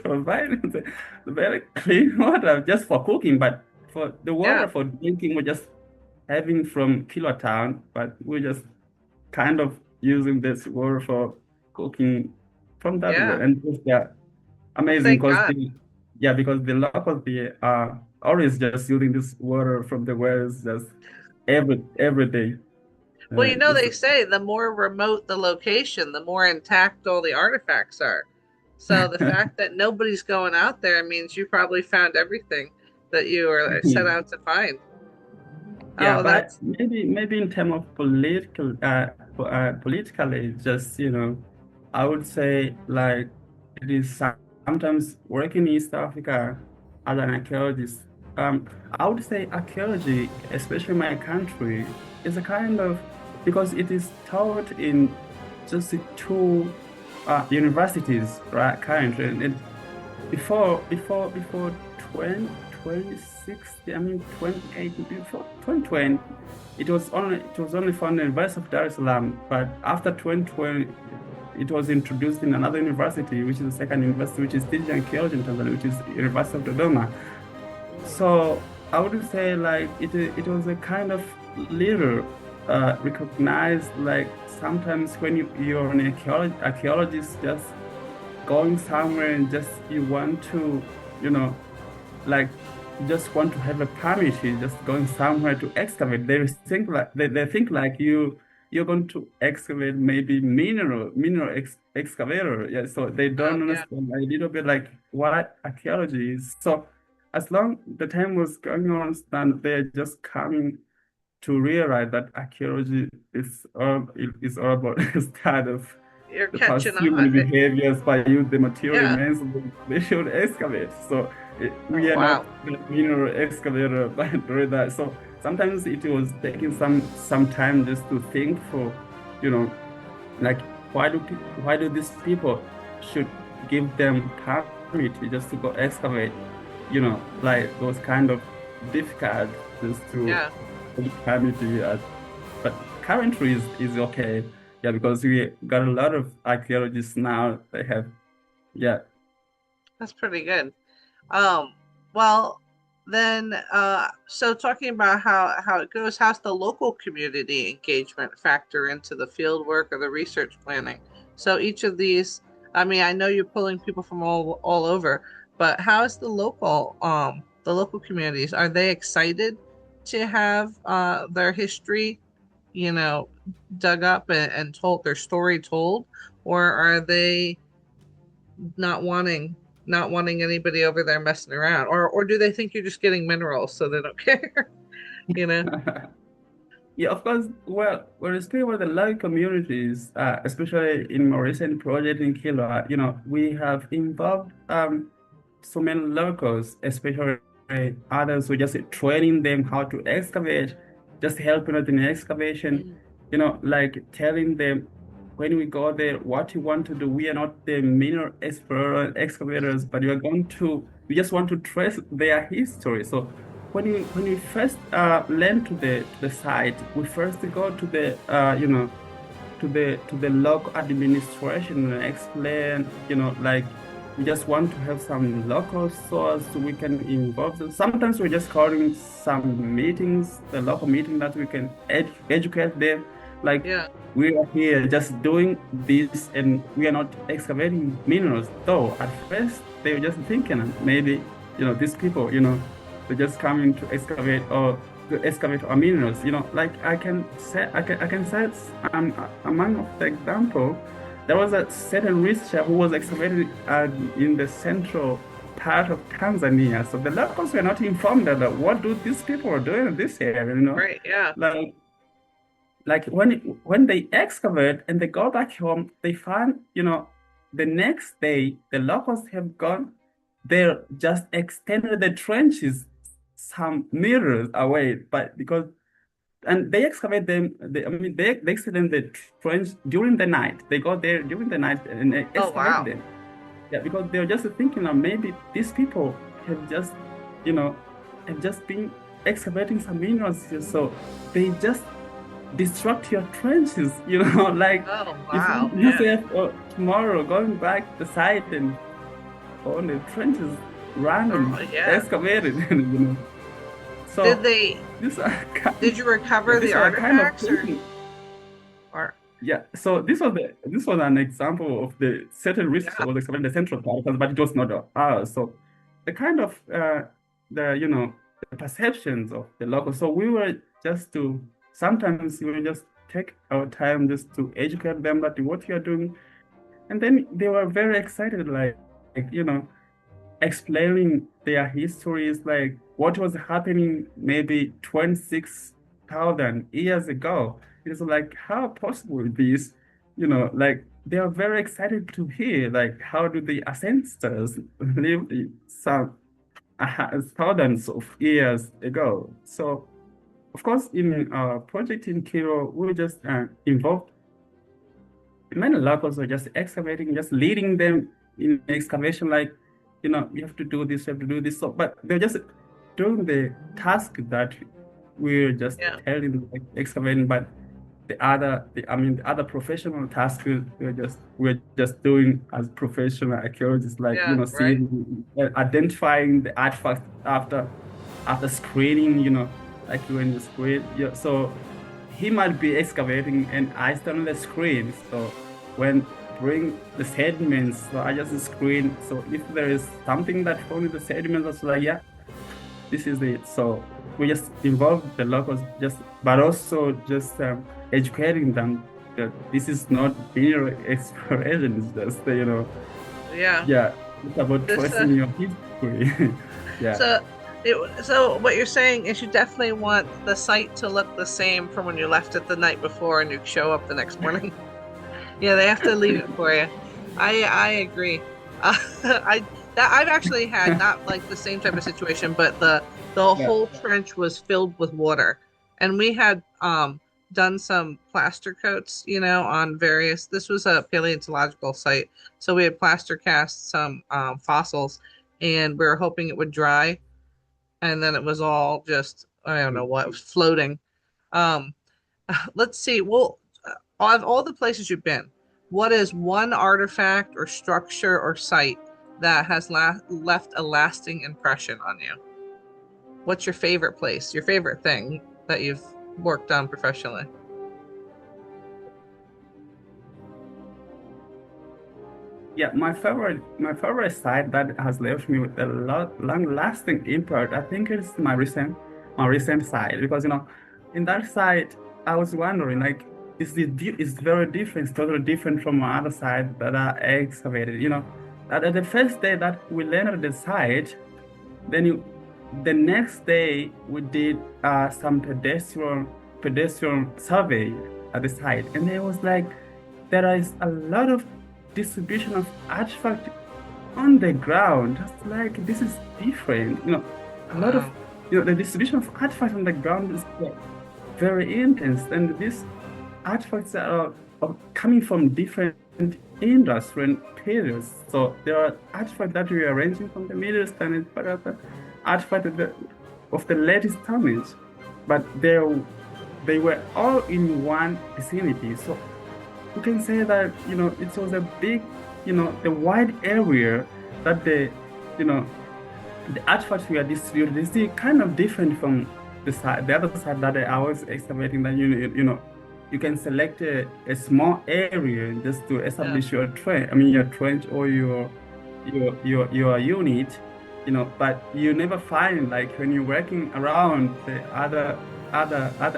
provided the very clean water just for cooking. But for the Yeah. water for drinking, we're just having from Kilotown, but we're just kind of using this water for cooking from that well. Yeah. And yeah, Well, amazing thank because God. the locals they are always just using this water from the wells just every day. Well, This they say the more remote the location, the more intact all the artifacts are. So the fact that nobody's going out there means you probably found everything that you were set out to find. Yeah, Oh, but that's maybe in terms of politically, just I would say like it is sometimes working in East Africa as an archaeologist. Um, I would say archaeology, especially my country, is a kind of because it is taught in just the two universities, right? Currently, and before 2060, I mean 28, before 2020, it was only found in the University of Dar es Salaam, but after 2020 it was introduced in another university, which is the second university, which is teaching archaeology in Tanzania, which is University of Dodoma. So I would say like it was a kind of little recognized, like sometimes when you're an archaeologist just going somewhere and just you want to, you know, like you just want to have a permit, you just going somewhere to excavate. They think like you're going to excavate maybe mineral excavator. Yeah, so they oh don't yeah. understand a little bit like what archaeology is. So as long the time was going on, and they're just coming to realize that archaeology is all about start of You're the catching past on. human behaviors by use the material Yeah. remains they should excavate. So Oh we are not wow. the mineral excavator by doing that. So sometimes it was taking some time just to think for, you know, like why do these people should give them permit just to go excavate, like those kind of difficult just to Yeah. permit but currently is okay. Yeah, because we got a lot of archaeologists now. They have, yeah. That's pretty good. Um, well, then, so talking about how it goes, how's the local community engagement factor into the field work or the research planning? So each of these, I mean, I know you're pulling people from all over, but how is the local communities? Are they excited to have their history, you know, dug up and told their story told, or are they not wanting not wanting anybody over there messing around, or do they think you're just getting minerals so they don't care? you know Yeah, of course. Well, when we speak about the local communities, especially in more recent project in Kilo, we have involved so many locals, especially others who just training them how to excavate, just helping with in excavation, Mhm. like telling them when we go there what you want to do. We are not the mineral explorer excavators, but we just want to trace their history. So when we first land to the site, we first go to the to the local administration and explain, like we just want to have some local source so we can involve them. Sometimes we're just calling some meetings, the local meeting that we can educate them. Like Yeah. we are here just doing this and we are not excavating minerals. Though at first they were just thinking maybe, these people, they're just coming to excavate our minerals. Like I can say among of the example, there was a certain researcher who was excavating in the central part of Tanzania. So the locals were not informed that what do these people are doing in this area, Right. Yeah. like when they excavate and they go back home, they find, the next day the locals have gone there, just extended the trenches some meters away, but because and they excavate them. I mean, they extend the trench during the night. They go there during the night and they Oh excavate wow. them. Yeah, because they're just thinking that maybe these people have just, you know, have just been excavating some minerals here. So they just destruct your trenches, like Oh you wow. find Yeah. yourself tomorrow going back to the site and on the trenches Oh running, yeah. excavated, Did So they these are did you yeah, recover the these are kind of artifacts, thinking. or Yeah, so this was an example of the certain risks Yeah, of the central part, but it was not ours. So the kind of the the perceptions of the locals. So we were just to sometimes we will just take our time just to educate them that what you are doing, and then they were very excited, like explaining their histories, like what was happening maybe 26,000 years ago. It's like, how possible this, like they are very excited to hear, like, how do the ancestors live some thousands of years ago? So, of course, in our project in Kiro, we were just involved many locals are just excavating, just leading them in excavation, like, you have to do this, you have to do this. So, but they're just doing the task that we're just yeah, telling them, like, excavating, but the other professional tasks we're just doing as professional archaeologists, like, yeah, right. seeing, identifying the artifacts after screening, like when you screen, yeah. So he might be excavating and I stand on the screen. So when bring the sediments, so I just screen. So if there is something that found in the sediments, it's like, yeah, this is it. So we just involve the locals, just but also just educating them that this is not mere exploration. It's just Yeah. yeah, it's about This tracing your history. Yeah. so so what you're saying is you definitely want the site to look the same from when you left it the night before and you show up the next morning. Yeah, they have to leave it for you. I agree. I've actually had not like the same type of situation, but the Yeah. whole trench was filled with water, and we had done some plaster coats, on various. This was a paleontological site, so we had plaster cast some fossils, and we were hoping it would dry, and then it was all just I don't know what floating. Um, let's see. Well, of all the places you've been, what is one artifact or structure or site that has left a lasting impression on you? What's your favorite place, your favorite thing that you've worked on professionally? Yeah, my favorite site that has left me with a long-lasting impact, I think it's my recent site, because in that site I was wondering, like, it's very different, it's totally different from my other site that I excavated. That at the first day that we landed the site, then the next day we did some pedestrian survey at the site, and it was like there is a lot of distribution of artifact on the ground. Just like this is different. A lot of Wow. the distribution of artifacts on the ground is very intense, and these artifacts are coming from different industrial periods. So there are artifacts that we are ranging from the Middle East, and artifacts of the latest tonnage, but they were all in one vicinity. So you can say that it was a big, a wide area that you know the artifacts we are distributed is the kind of different from the other side that I was excavating. That you can select a small area just to Yeah. establish your trench. I mean your trench or your unit. But you never find, like, when you're working around the other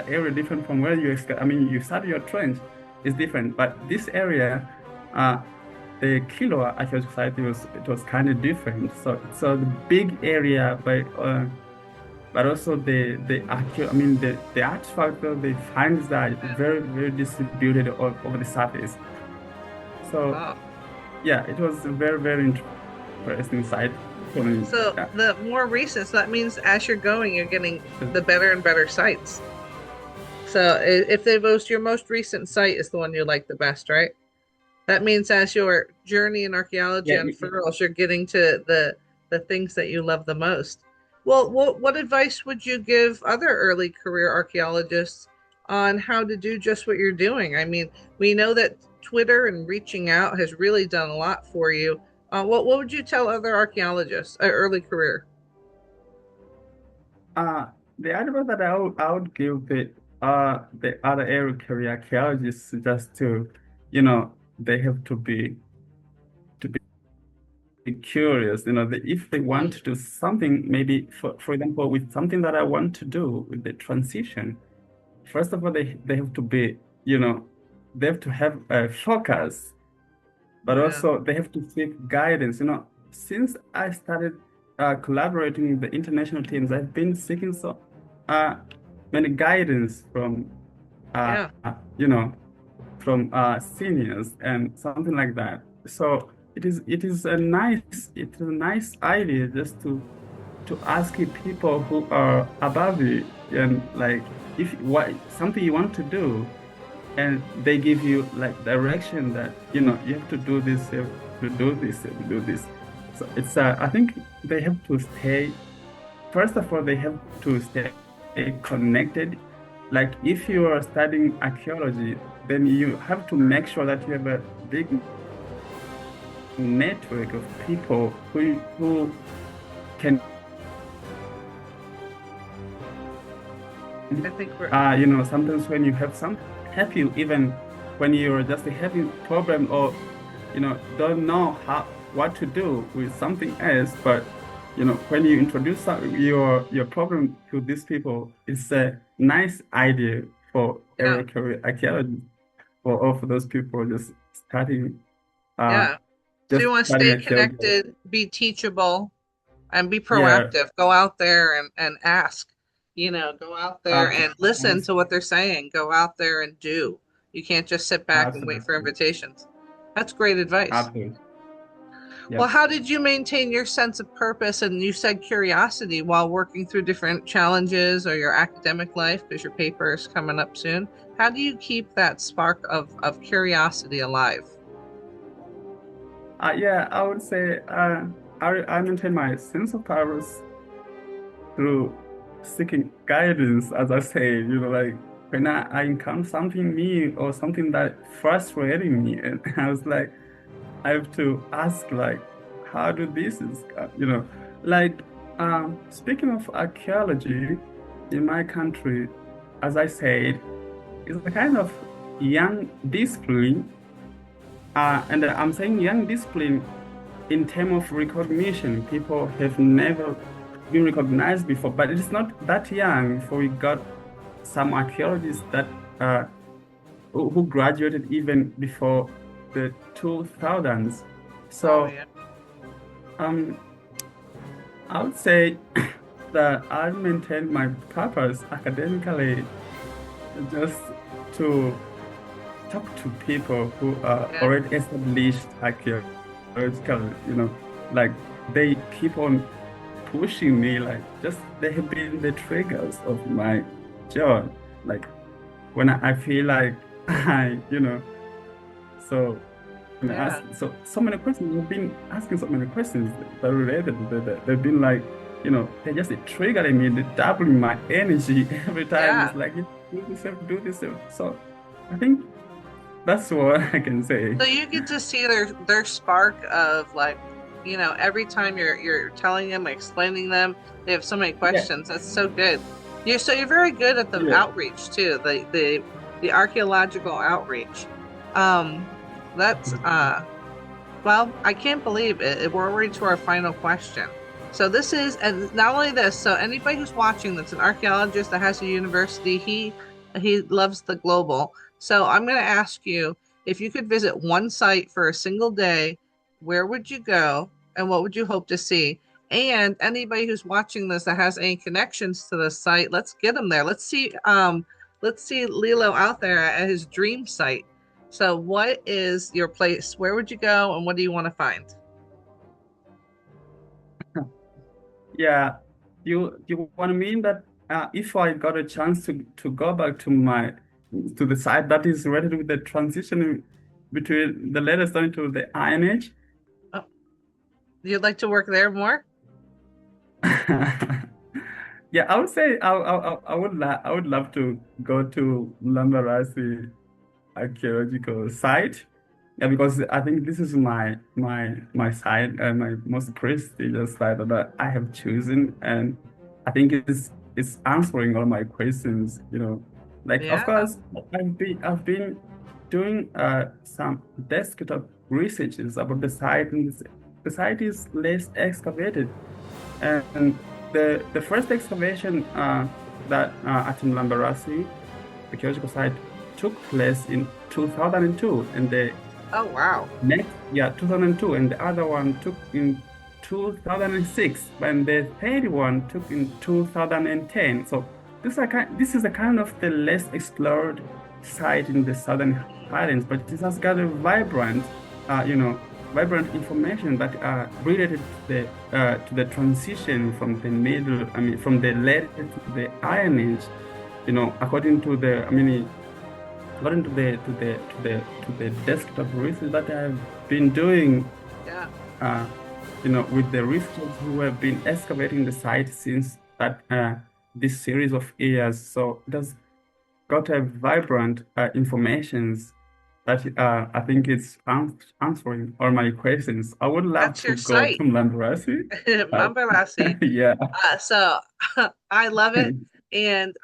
area different from where I mean you start your trench is different. But this area, uh, the Kilo Archaeological Society it was kind of different. So the big area, but also the artifact they find that very very distributed over the surface. So Wow. yeah, it was a very very interesting site for me. So Yeah. the more recent, so that means as you're going, you're getting the better and better sites. So if your most recent site is the one you like the best, right? That means as your journey in archaeology Yeah, unfurls, you're getting to the things that you love the most. Well, what advice would you give other early career archaeologists on how to do just what you're doing? I mean, we know that Twitter and reaching out has really done a lot for you. What would you tell other archaeologists, early career? Uh, the advice that I would give the other area career archaeologists just to, you know, they have to be curious. If they want to do something, maybe for example, with something that I want to do with the transition, first of all, they have to be, they have to have a focus, but Yeah. also they have to seek guidance. Since I started collaborating with the international teams, I've been seeking so uh, many guidance uh, Yeah. you know, seniors and something like that. So it is a nice idea just to ask people who are above you and like if what something you want to do and they give you like direction that you have to do this, you have to do this, you have to do this. So I think they have to stay. First of all, they have to stay connected. Like if you are studying archaeology, then you have to make sure that you have a big network of people who can, I think we're sometimes when you have some help you even when you're just having problem or don't know what to do with something else, but when you introduce your problem to these people, it's a nice idea for yeah. every career archaeology for all for those people just starting uh Yeah. So just you want to starting stay archaeology. connected, be teachable, and be Yeah, proactive. Go out there and ask. Go out there and listen abs- to what they're saying. Go out there and do. You can't just sit back and wait for absolutely, invitations. That's great advice. absolutely. Well, Yep. how did you maintain your sense of purpose and you said curiosity while working through different challenges or your academic life because your paper is coming up soon? How do you keep that spark of curiosity alive? Yeah, I would say I maintain my sense of purpose through seeking guidance, as I say, like when I encounter something new or something that frustrating me, and I was like, I have to ask, like, how do this is, like, speaking of archaeology in my country, as I said, it's a kind of young discipline, and I'm saying young discipline in terms of recognition. People have never been recognized before, but it's not that young before we got some archaeologists that who graduated even before the 2000s. Oh, So yeah. um, I would say that I maintain my purpose academically just to talk to people who are Yeah. already established archaeological, like they keep on pushing me, like just they have been the triggers of my joy. Like when I feel like so when I ask Yeah. so many questions, you've been asking so many questions that are related to that. They've been like, they're just triggering me, they're doubling my energy every time. It's Yeah. like, do this, do this. So I think that's what I can say. So you get to see their spark of like, every time you're telling them, explaining them, they have so many Yeah, questions. That's so good. You're very good at the yeah. outreach too, the archaeological outreach. Um, that's well, I can't believe it. We're already to our final question. So this is, and not only this, so anybody who's watching that's an archaeologist that has a university, he loves the global. So I'm going to ask you if you could visit one site for a single day, where would you go and what would you hope to see? And anybody who's watching this that has any connections to this site, let's get them there. Let's see Lilo out there at his dream site. So, what is your place? Where would you go, and what do you want to find? Yeah, you want to mean that if I got a chance to go back to the site that is related with the transition between the latest stone to the Iron Age? Oh, you'd like to work there more? Yeah, I would say I would love to go to Mlambarasi archaeological site. Yeah, because I think this is my site and my most prestigious site that I have chosen, and I think it's answering all my questions. Like, of Yeah. course, I've been doing some desktop researches about the site, and the site is less excavated. And the first excavation that at Mlambarasi archaeological site took place in 2002, and the Oh, wow. next, yeah, 2002, and the other one took in 2006, and the third one took in 2010. So this is a kind of the less explored site in the Southern Highlands, but it has got a vibrant information that are related to the transition from the middle, I mean, from the lead to the Iron Age. According to the desktop research that I've been doing, Yeah. uh, with the researchers who have been excavating the site since that this series of years. So it has got a vibrant informations that I think it's answering all my questions. I would love That's to your go to site, Mlambarasi. Uh, Mlambarasi. yeah. So I love it. And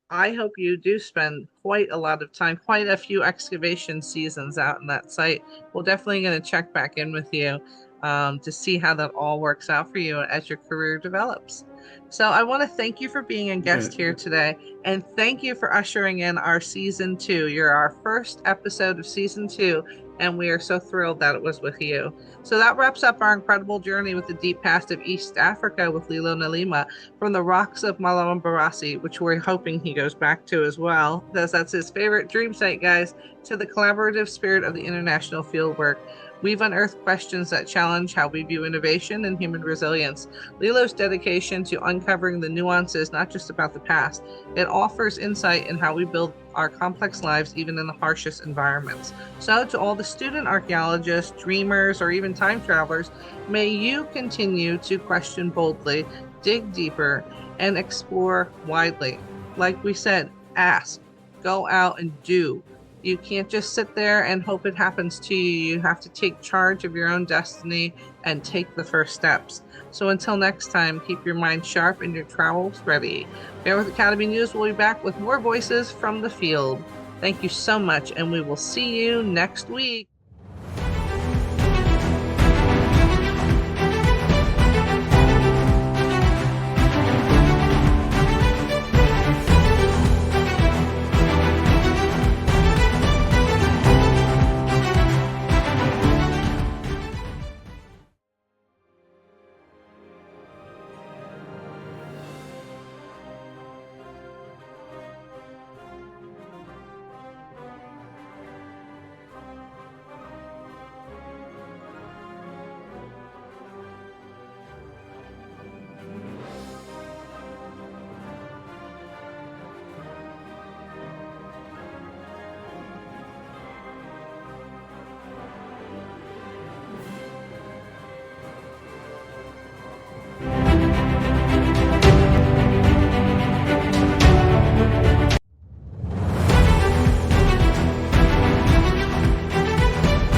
I hope you do spend quite a lot of time, quite a few excavation seasons out in that site. We're definitely going to check back in with you to see how that all works out for you as your career develops. So I want to thank you for being a guest here Okay. today, and thank you for ushering in our season two. You're our first episode of season two, and we are so thrilled that it was with you. So that wraps up our incredible journey with the deep past of East Africa with Lilo Nilima, from the rocks of Mlambarasi, which we're hoping he goes back to as well, because that's his favorite dream site, guys, to the collaborative spirit of the international fieldwork. We've unearthed questions that challenge how we view innovation and human resilience. Lilo's dedication to uncovering the nuances, not just about the past, it offers insight in how we build our complex lives, even in the harshest environments. So, to all the student archaeologists, dreamers, or even time travelers, may you continue to question boldly, dig deeper, and explore widely. Like we said, ask, go out and do. You can't just sit there and hope it happens to you. You have to take charge of your own destiny and take the first steps. So until next time, keep your mind sharp and your travels ready. Bannworth Academy News will be back with more voices from the field. Thank you so much, and we will see you next week.